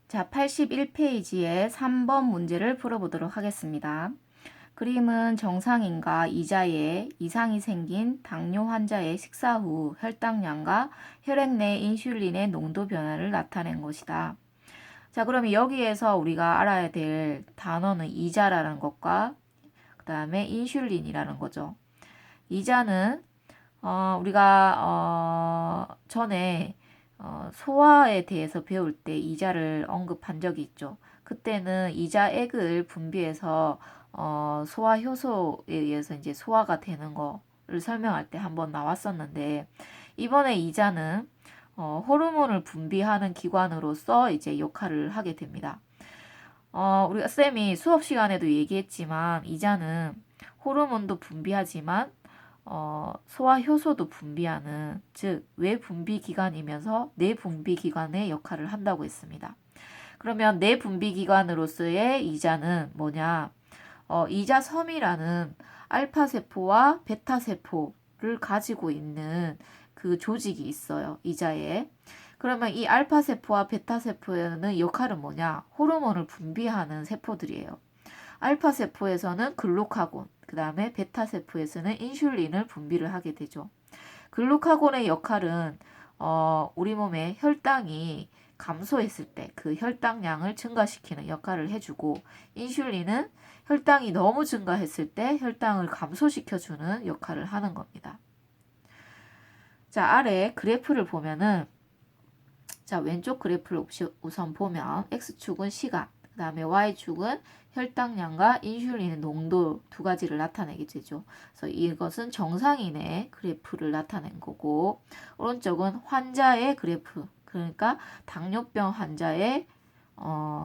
자, 81페이지의 3번 문제를 풀어보도록 하겠습니다. 그림은 정상인과 이자에 이상이 생긴 당뇨 환자의 식사 후 혈당량과 혈액 내 인슐린의 농도 변화를 나타낸 것이다. 자, 그러면 여기에서 우리가 알아야 될 단어는 이자라는 것과 그 다음에 인슐린이라는 거죠. 이자는 우리가 전에 소화에 대해서 배울 때 이자를 언급한 적이 있죠. 그때는 이자액을 분비해서 소화 효소에 의해서 이제 소화가 되는 거를 설명할 때 한번 나왔었는데, 이번에 이자는 호르몬을 분비하는 기관으로서 이제 역할을 하게 됩니다. 우리가 쌤이 수업 시간에도 얘기했지만 이자는 호르몬도 분비하지만 소화 효소도 분비하는, 즉 외분비 기관이면서 내분비 기관의 역할을 한다고 했습니다. 그러면 내분비 기관으로서의 이자는 뭐냐? 이자섬이라는 알파 세포와 베타 세포를 가지고 있는 그 조직이 있어요. 이자에. 그러면 이 알파 세포와 베타 세포의 역할은 뭐냐? 호르몬을 분비하는 세포들이에요. 알파 세포에서는 글루카곤, 그 다음에 베타 세포에서는 인슐린을 분비를 하게 되죠. 글루카곤의 역할은 우리 몸의 혈당이 감소했을 때 그 혈당량을 증가시키는 역할을 해주고, 인슐린은 혈당이 너무 증가했을 때 혈당을 감소시켜주는 역할을 하는 겁니다. 자, 아래 그래프를 보면은, 자, 왼쪽 그래프를 우선 보면 X축은 시간, 그 다음에 Y축은 혈당량과 인슐린의 농도 두 가지를 나타내게 되죠. 그래서 이것은 정상인의 그래프를 나타낸 거고, 오른쪽은 환자의 그래프, 그러니까 당뇨병 환자의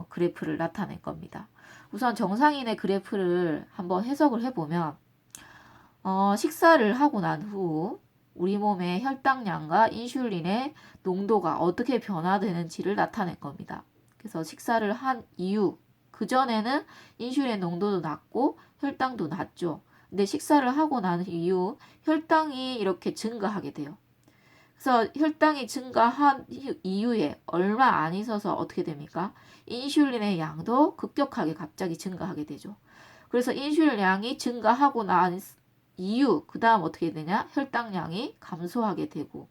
그래프를 나타낸 겁니다. 우선 정상인의 그래프를 한번 해석을 해보면, 식사를 하고 난 후 우리 몸의 혈당량과 인슐린의 농도가 어떻게 변화되는지를 나타낸 겁니다. 그래서 식사를 한 이후, 그전에는 인슐린 농도도 낮고 혈당도 낮죠. 근데 식사를 하고 난 이후 혈당이 이렇게 증가하게 돼요. 그래서 혈당이 증가한 이후에 얼마 안 있어서 어떻게 됩니까? 인슐린의 양도 급격하게 갑자기 증가하게 되죠. 그래서 인슐린 양이 증가하고 난 이후, 그 다음 어떻게 되냐? 혈당량이 감소하게 되고,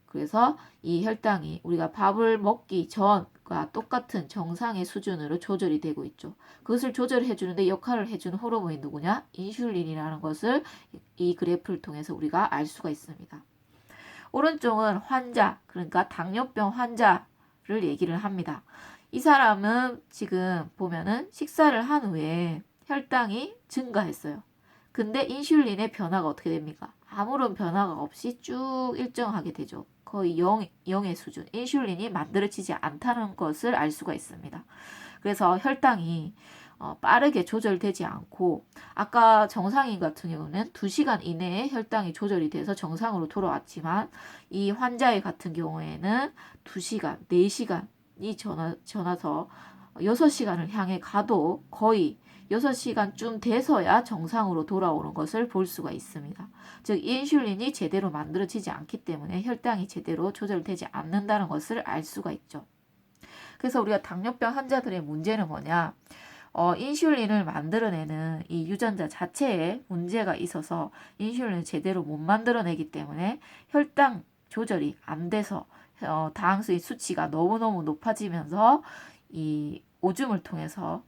그래서 이 혈당이 우리가 밥을 먹기 전과 똑같은 정상의 수준으로 조절이 되고 있죠. 그것을 조절해 주는데 역할을 해주는 호르몬이 누구냐? 인슐린이라는 것을 이 그래프를 통해서 우리가 알 수가 있습니다. 오른쪽은 환자, 그러니까 당뇨병 환자를 얘기를 합니다. 이 사람은 지금 보면은 식사를 한 후에 혈당이 증가했어요. 근데 인슐린의 변화가 어떻게 됩니까? 아무런 변화가 없이 쭉 일정하게 되죠. 거의 0의 수준. 인슐린이 만들어지지 않다는 것을 알 수가 있습니다. 그래서 혈당이 빠르게 조절되지 않고, 아까 정상인 같은 경우는 2시간 이내에 혈당이 조절이 돼서 정상으로 돌아왔지만, 이 환자의 같은 경우에는 2시간, 4시간이 지나서 6시간을 향해 가도 거의 6시간쯤 돼서야 정상으로 돌아오는 것을 볼 수가 있습니다. 즉 인슐린이 제대로 만들어지지 않기 때문에 혈당이 제대로 조절되지 않는다는 것을 알 수가 있죠. 그래서 우리가 당뇨병 환자들의 문제는 뭐냐? 인슐린을 만들어내는 이 유전자 자체에 문제가 있어서 인슐린을 제대로 못 만들어내기 때문에 혈당 조절이 안 돼서 당수의 수치가 너무너무 높아지면서 이 오줌을 통해서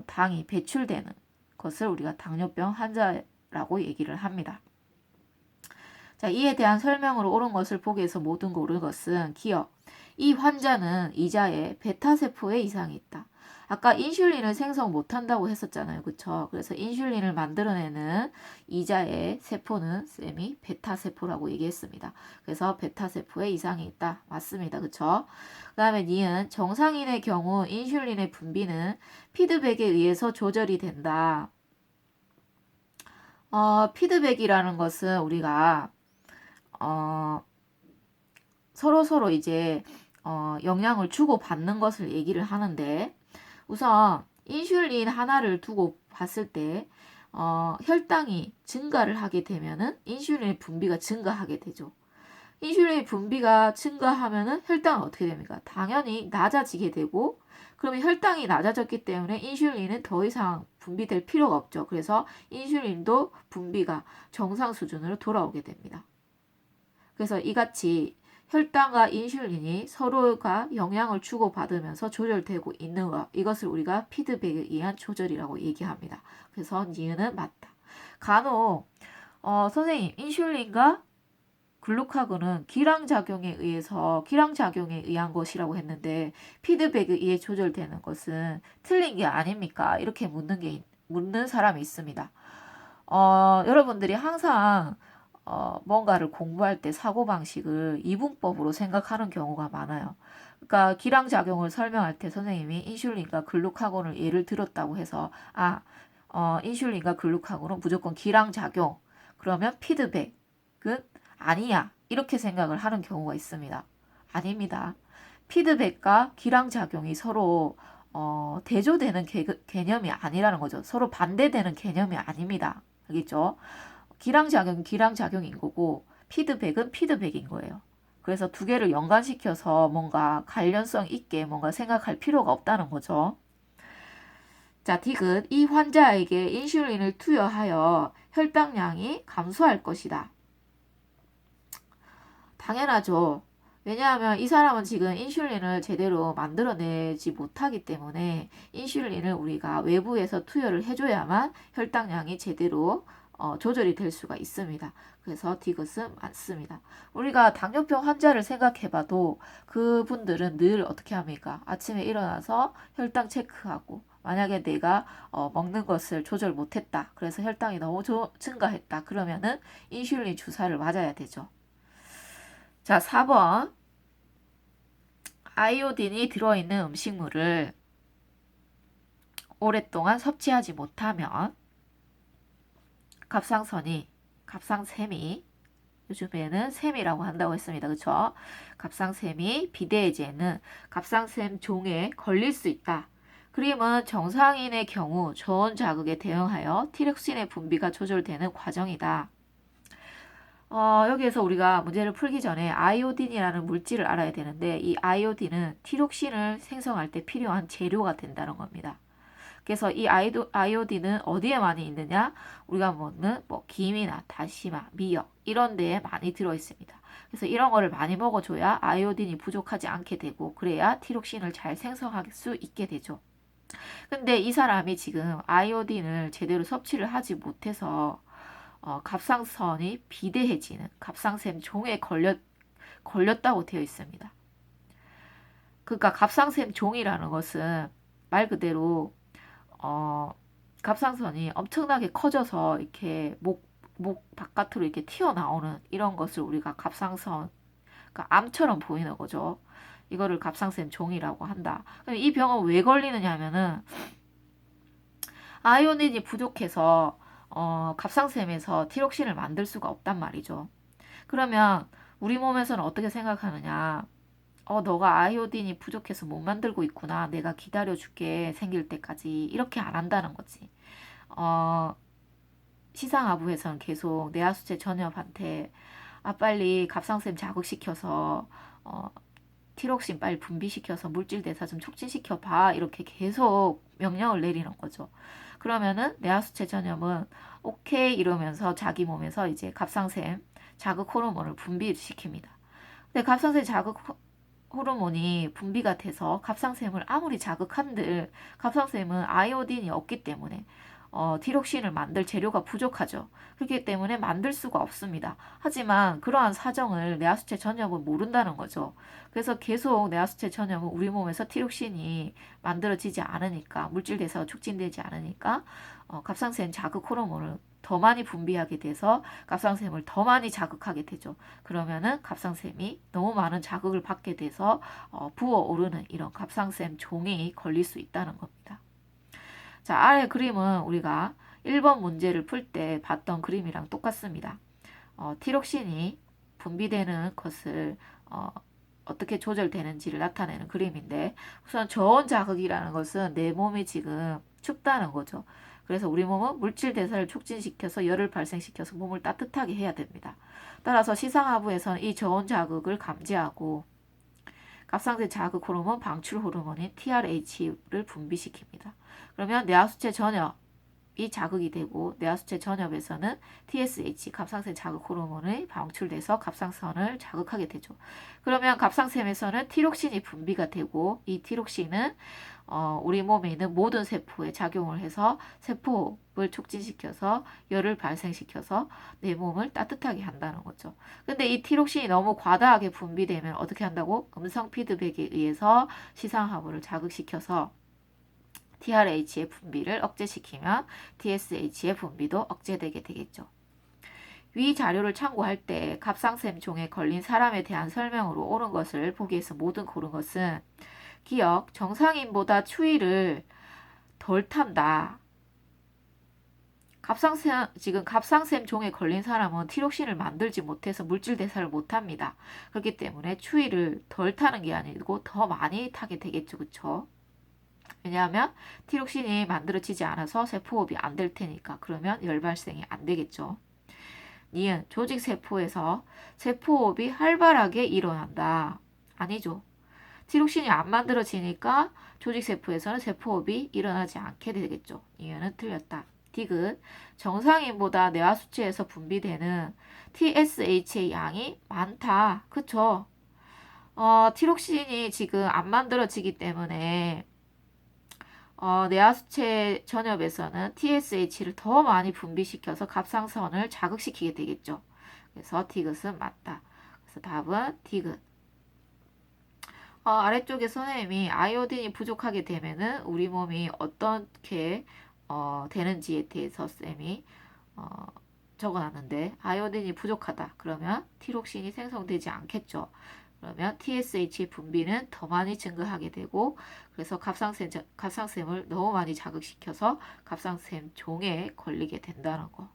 당이 배출되는 것을 우리가 당뇨병 환자라고 얘기를 합니다. 자, 이에 대한 설명으로 옳은 것을 보기 위해서 모든 거 옳은 것은 기억. 이 환자는 이자에 베타세포에 이상이 있다. 아까 인슐린을 생성 못한다고 했었잖아요. 그쵸? 그래서 인슐린을 만들어내는 이자의 세포는 쌤이 베타세포라고 얘기했습니다. 그래서 베타세포에 이상이 있다. 맞습니다. 그쵸? 그 다음에 니은 정상인의 경우 인슐린의 분비는 피드백에 의해서 조절이 된다. 피드백이라는 것은 우리가 서로 이제 영향을 주고 받는 것을 얘기를 하는데, 우선 인슐린 하나를 두고 봤을 때 혈당이 증가를 하게 되면은 인슐린의 분비가 증가하게 되죠. 인슐린 분비가 증가하면은 혈당은 어떻게 됩니까? 당연히 낮아지게 되고, 그러면 혈당이 낮아졌기 때문에 인슐린은 더 이상 분비될 필요가 없죠. 그래서 인슐린도 분비가 정상 수준으로 돌아오게 됩니다. 그래서 이같이 혈당과 인슐린이 서로가 영향을 주고받으면서 조절되고 있는 것, 이것을 우리가 피드백에 의한 조절이라고 얘기합니다. 그래서 니은은 맞다. 간혹 선생님, 인슐린과 글루카곤은 기량작용에 의한 것이라고 했는데 피드백에 의해 조절되는 것은 틀린 게 아닙니까? 이렇게 묻는 사람이 있습니다. 여러분들이 항상 뭔가를 공부할 때 사고방식을 이분법으로 생각하는 경우가 많아요. 그러니까 기량작용을 설명할 때 선생님이 인슐린과 글루카곤을 예를 들었다고 해서 인슐린과 글루카곤은 무조건 기량작용, 그러면 피드백은 아니야, 이렇게 생각을 하는 경우가 있습니다. 아닙니다. 피드백과 기량작용이 서로 대조되는 개념이 아니라는 거죠. 서로 반대되는 개념이 아닙니다. 알겠죠? 기량작용은 기량작용인 거고 피드백은 피드백인 거예요. 그래서 두 개를 연관시켜서 뭔가 관련성 있게 뭔가 생각할 필요가 없다는 거죠. 자, 디귿. 이 환자에게 인슐린을 투여하여 혈당량이 감소할 것이다. 당연하죠. 왜냐하면 이 사람은 지금 인슐린을 제대로 만들어내지 못하기 때문에 인슐린을 우리가 외부에서 투여를 해줘야만 혈당량이 제대로 조절이 될 수가 있습니다. 그래서 디귿은 맞습니다. 우리가 당뇨병 환자를 생각해봐도 그분들은 늘 어떻게 합니까? 아침에 일어나서 혈당 체크하고 만약에 내가 먹는 것을 조절 못했다. 그래서 혈당이 너무 증가했다. 그러면은 인슐린 주사를 맞아야 되죠. 자, 4번. 아이오딘이 들어있는 음식물을 오랫동안 섭취하지 못하면 갑상샘이 요즘에는 샘이라고 한다고 했습니다. 그쵸? 갑상샘이 비대해지는 갑상샘 종에 걸릴 수 있다. 그림은 정상인의 경우 저온 자극에 대응하여 티록신의 분비가 조절되는 과정이다. 여기에서 우리가 문제를 풀기 전에 아이오딘이라는 물질을 알아야 되는데 이 아이오딘은 티록신을 생성할 때 필요한 재료가 된다는 겁니다. 그래서 이 아이오딘은 어디에 많이 있느냐? 우리가 먹는 김이나 다시마, 미역 이런 데에 많이 들어있습니다. 그래서 이런 거를 많이 먹어줘야 아이오딘이 부족하지 않게 되고 그래야 티록신을 잘 생성할 수 있게 되죠. 근데 이 사람이 지금 아이오딘을 제대로 섭취를 하지 못해서 갑상선이 비대해지는 갑상샘 종에 걸렸다고 되어 있습니다. 그러니까 갑상샘 종이라는 것은 말 그대로 갑상선이 엄청나게 커져서 이렇게 목 바깥으로 이렇게 튀어나오는 이런 것을 우리가 갑상선, 그러니까 암처럼 보이는 거죠. 이거를 갑상샘 종이라고 한다. 그럼 이 병은 왜 걸리느냐 하면은 아이오딘이 부족해서 갑상샘에서 티록신을 만들 수가 없단 말이죠. 그러면 우리 몸에서는 어떻게 생각하느냐? 너가 아이오딘이 부족해서 못 만들고 있구나. 내가 기다려줄게. 생길 때까지. 이렇게 안 한다는 거지. 시상아부에서는 계속 뇌하수체 전엽한테 빨리 갑상샘 자극시켜서 티록신 빨리 분비시켜서 물질 대사 좀 촉진시켜 봐. 이렇게 계속 명령을 내리는 거죠. 그러면은 뇌하수체 전염은 오케이 이러면서 자기 몸에서 이제 갑상샘 자극 호르몬을 분비시킵니다. 근데 갑상샘 자극 호르몬이 분비가 돼서 갑상샘을 아무리 자극한들 갑상샘은 아이오딘이 없기 때문에 티록신을 만들 재료가 부족하죠. 그렇기 때문에 만들 수가 없습니다. 하지만 그러한 사정을 뇌하수체 전염은 모른다는 거죠. 그래서 계속 뇌하수체 전염은 우리 몸에서 티록신이 만들어지지 않으니까 물질 대사가 촉진되지 않으니까 갑상샘 자극 호르몬을 더 많이 분비하게 돼서 갑상샘을 더 많이 자극하게 되죠. 그러면은 갑상샘이 너무 많은 자극을 받게 돼서 부어오르는 이런 갑상샘 종이 걸릴 수 있다는 겁니다. 자, 아래 그림은 우리가 1번 문제를 풀 때 봤던 그림이랑 똑같습니다. 티록신이 분비되는 것을 어떻게 조절되는지를 나타내는 그림인데 우선 저온 자극이라는 것은 내 몸이 지금 춥다는 거죠. 그래서 우리 몸은 물질 대사를 촉진시켜서 열을 발생시켜서 몸을 따뜻하게 해야 됩니다. 따라서 시상하부에서는 이 저온 자극을 감지하고 갑상선 자극 호르몬 방출 호르몬인 TRH를 분비시킵니다. 그러면 뇌하수체 전엽이 자극이 되고 뇌하수체 전엽에서는 TSH 갑상선 자극 호르몬이 방출돼서 갑상선을 자극하게 되죠. 그러면 갑상샘에서는 티록신이 분비가 되고 이 티록신은 우리 몸에 있는 모든 세포에 작용을 해서 세포를 촉진시켜서 열을 발생시켜서 내 몸을 따뜻하게 한다는 거죠. 근데 이 티록신이 너무 과다하게 분비되면 어떻게 한다고? 음성 피드백에 의해서 시상하부를 자극시켜서 TRH의 분비를 억제시키면 TSH의 분비도 억제되게 되겠죠. 위 자료를 참고할 때 갑상샘 종에 걸린 사람에 대한 설명으로 옳은 것을 보기 위해서 모든 고른 것은 기억, 정상인보다 추위를 덜 탄다. 지금 갑상샘 종에 걸린 사람은 티록신을 만들지 못해서 물질 대사를 못합니다. 그렇기 때문에 추위를 덜 타는 게 아니고 더 많이 타게 되겠죠. 그쵸? 왜냐하면 티록신이 만들어지지 않아서 세포호흡이 안 될 테니까. 그러면 열 발생이 안 되겠죠. 니은 조직세포에서 세포호흡이 활발하게 일어난다. 아니죠. 티록신이 안 만들어지니까 조직세포에서는 세포호흡이 일어나지 않게 되겠죠. 이유는 틀렸다. 디귿 정상인보다 뇌하수체에서 분비되는 TSH의 양이 많다. 그쵸? 티록신이 지금 안 만들어지기 때문에 뇌하수체 전엽에서는 TSH를 더 많이 분비시켜서 갑상선을 자극시키게 되겠죠. 그래서 디귿은 맞다. 그래서 답은 디귿. 아래쪽에 선생님이 아이오딘이 부족하게 되면은 우리 몸이 어떻게 되는지에 대해서 쌤이 적어놨는데 아이오딘이 부족하다. 그러면 티록신이 생성되지 않겠죠. 그러면 TSH 분비는 더 많이 증가하게 되고 그래서 갑상샘을 너무 많이 자극시켜서 갑상샘 종에 걸리게 된다는 거.